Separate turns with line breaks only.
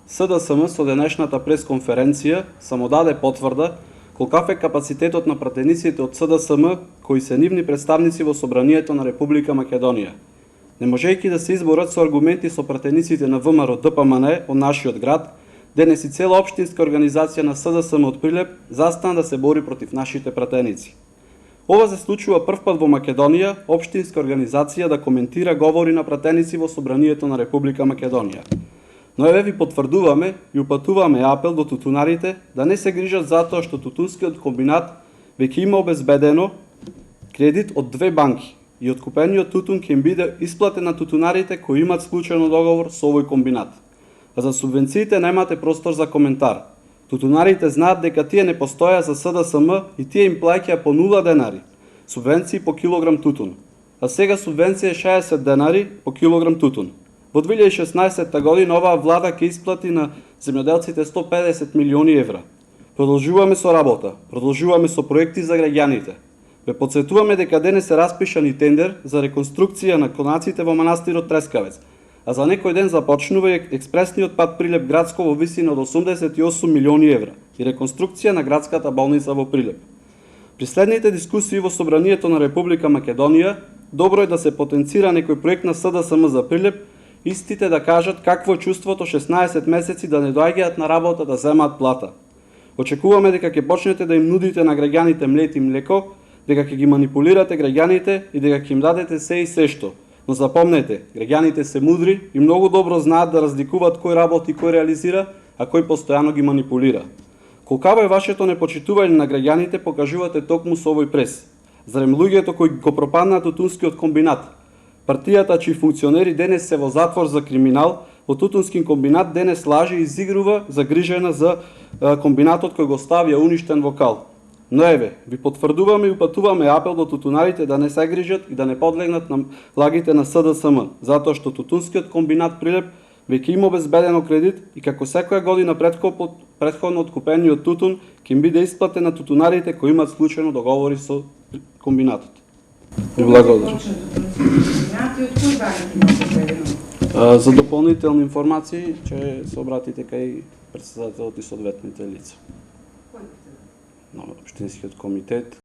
СДСМ со денешната пресконференција само даде потврда колкав е капацитетот на пратениците од СДСМ кои се нивни представници во Собранието на Република Македонија. Не можејќи да се изборат со аргументи со пратениците на ВМРО ДПМН од нашиот град, денес и цела општинска организација на СДСМ од Прилеп застана да се бори против нашите пратеници. Ова се случува првпат во Македонија општинска организација да коментира говори на пратеници во Собранието на Република Македонија. Но еве ви потврдуваме и упатуваме апел до тутунарите да не се грижат затоа што тутунскиот комбинат веќе има обезбедено кредит од две банки и откупениот тутун ќе им биде исплатен на тутунарите кои имаат склучено договор со овој комбинат. А за субвенциите немате простор за коментар. Тутунарите знаат дека тие не постоја за СДСМ и тие им плаќаа по 0 денари субвенции по килограм тутун, а сега субвенција е 60 денари по килограм тутун. Во 2016 година оваа влада ќе исплати на земјоделците 150 милиони евра. Продолжуваме со работа, продолжуваме со проекти за граѓаните. Ве потсетуваме дека денес се распишан и тендер за реконструкција на конаците во манастирот Трескавец, а за некој ден започнува и експресниот пат Прилеп градско во висина од 88 милиони евра и реконструкција на градската болница во Прилеп. При следните дискусии во Собранието на Република Македонија, добро е да се потенцира некој проект на СДСМ за Прилеп, истите да кажат какво е чувството 16 месеци да не доаѓаат на работа да земаат плата. Очекуваме дека ќе почнете да им нудите на граѓаните млет и млеко, дека ќе ги манипулирате граѓаните и дека ќе им дадете се и се што. Но запомнете, граѓаните се мудри и многу добро знаат да разликуваат кој работи и кој реализира, а кој постојано ги манипулира. Колкаво е вашето непочитување на граѓаните покажувате токму со овој прес. Зарем луѓето кои го пропаднаат тутунскиот комбинат, партијата чии функционери денес се во затвор за криминал, во тутунски комбинат денес лажи и изигрува загрижена за комбинатот кој го ставија уништен во кал. Но еве, ви потврдуваме и упатуваме апел до тутунарите да не се грижат и да не подлегнат на лагите на СДСМ, затоа што тутунскиот комбинат Прилеп веќе има обезбедено кредит и како секоја година претходно откупениот тутун ќе им биде исплатен на тутунарите кои имаат склучено договори со комбинатот. Ви благодарам. За дополнителни информации ќе се обратите кај претседателот и соодветните лица. На општинскиот комитет